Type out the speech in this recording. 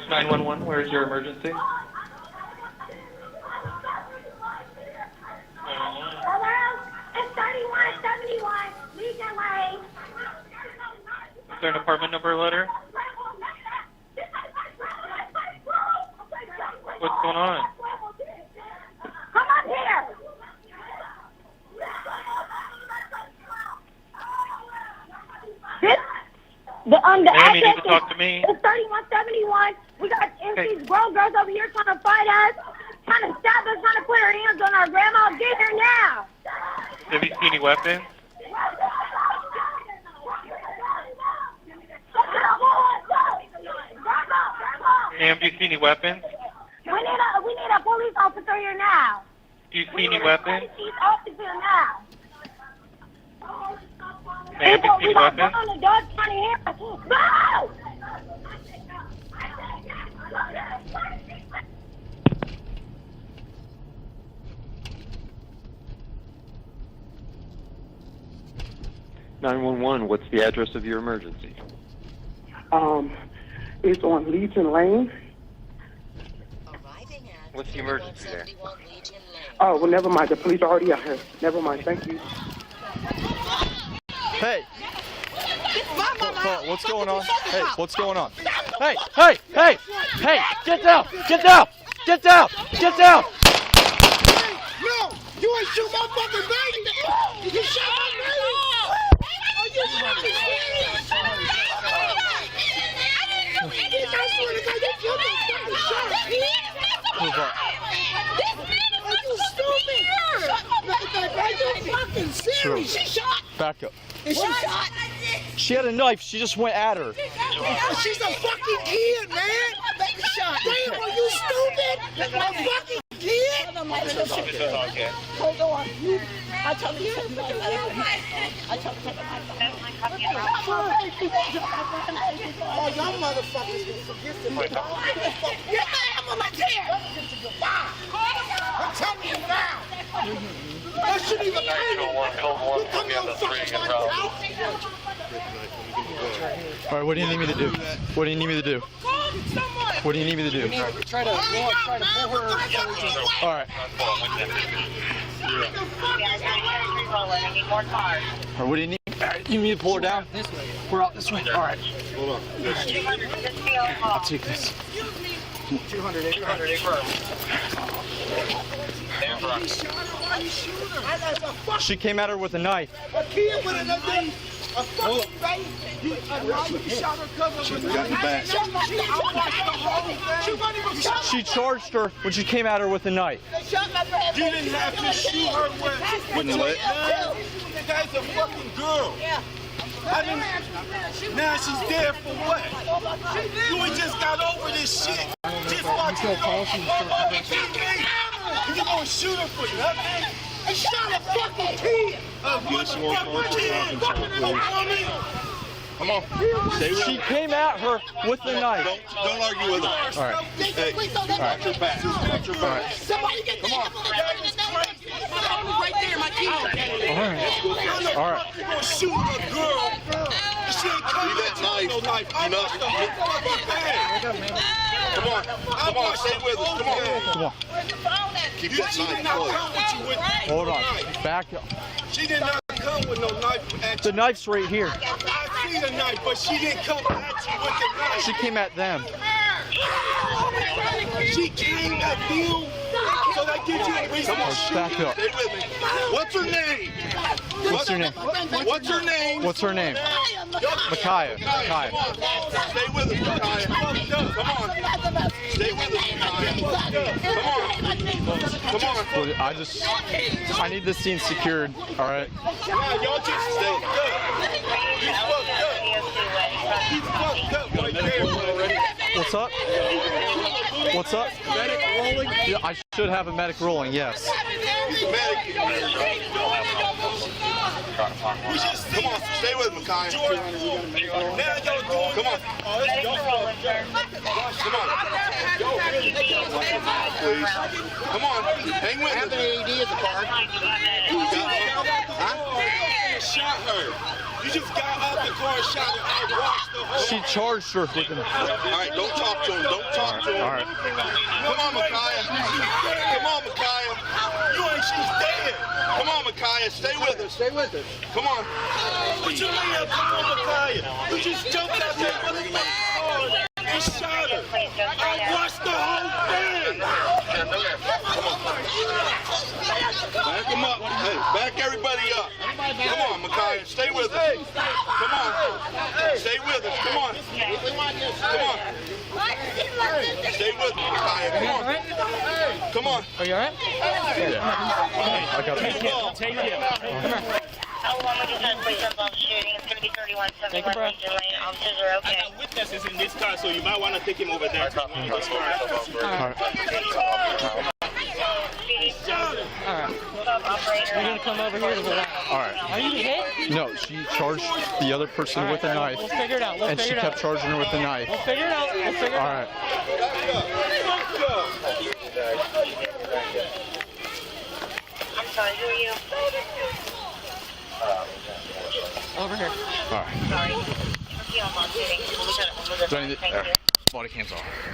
911, where's your emergency? Hello? It's 3171 Legion Lane. Is there an apartment number letter? What's going on? Come up here. The Ma'am, you need to address talk to me. is 3171. We got these grown girls over here trying to fight us, trying to stab us, trying to put her hands on our grandma. Get here now. Have you seen any weapons? Ma'am, do you see any weapons? We need a police officer here now. Do you see any weapons? Police officer now. Ma'am, do you see any weapons? On the dog trying to hear us. Go! 911, what's the address of your emergency? It's on Legion Lane. What's the emergency there? Oh, well, never mind. The police are already out here. Never mind. Thank you. Hey! What's going on? Hey, what's going on? Hey! Hey! Hey! Hey! Get down! Get down! Get down! Get down! No! You ain't shoot my fucking baby! You shot my baby! Are you fucking serious? I swear to God, you killed my fucking shot! Move up. Are you stupid? Are you fucking serious? She shot! Back up. Is she shot? She had a knife. She just went at her. She's a fucking kid, man! Baby shot! Damn, are you stupid? A fucking kid? Hold on. I told you to take my I told you to take my Oh, y'all motherfuckers can forget the Get my arm on my chair! I'm telling you now! That shouldn't even matter! You come on fucking my couch! All right, what do you need me to do? What do you need me to do? What do you need me to do? Try to pull her. All right. All right, what do you need? You need me to pull her down? This way. We're out this way. All right. Hold on. I'll take this. 200. She came at her with a knife. A kid with a knife. A fucking baby. You shot her cousin with a knife. She charged her when she came at her with a knife. You didn't have to shoot her with what? That's a fucking girl. Yeah. Now she's dead for what? You ain't just got over this shit. Just fucking you gonna shoot her for nothing? I shot a fucking kid. A fucking kid. Come on. She came at her with the knife. Don't argue with her. All right. Hey, watch your back. Watch your back. Somebody get the right there, my kid. All right. You're gonna shoot a girl. She ain't coming at you with no knife. I'm not the fucking bag. Come on, stay with us. Come on. Keep that knife close. Hold on. Back up. She did not come with no knife at The you. knife's right here. I see the knife, but she didn't come at you with the knife. She came at them. She came at you. So that gives you a reason to shoot. Back up. Stay with me. What's her name? What's her name? What's her name? What's her name? Micaiah. Stay with us, Micaiah. Come on. Stay with us, Micaiah. Come on. I need this scene secured. All right. Come on, y'all just stay. He's fucked up. He's fucked up right there already. What's up? What's up? Medic rolling? Yeah, I should have a medic rolling, yes. He's a medic. We just come on, stay with Micaiah. Jordan. Now y'all doing. Come on. Come on. Please. Come on. Hang with us. AED is a card. Shot her. You just got out the car and shot her. I watched the whole. She charged her with an. All right, don't talk to him. Don't talk to him. All right. Come on, Micaiah. Come on, Micaiah. You ain't. She's dead. Come on, Micaiah. Stay with us. Stay with us. Come on. What you mean? Come on, Micaiah. You just jumped out there with a car and shot her. I watched the whole thing. Back him up. Hey, back everybody up. Come on, Micaiah. Stay with us. Come on. Stay with us. Come on. Come on. Stay with me, Micaiah. Come on. Come on. Are you alright? Yeah. I got it. Take it. Oklahoma Defense Police involved shooting. It's going to be 3171 Legion Lane. Officers are okay. I got witnesses in this car, so you might want to take him over there. Alright. Operator. We're gonna come over here to the left. Alright. Are you hit? No, she charged the other person with a knife. We'll figure it out. And she kept charging her with the knife. We'll figure it out. We'll figure it out. Alright. I'm sorry, who are you? Over here. Alright. Sorry. We'll be on shooting. We'll be done. Body cams off.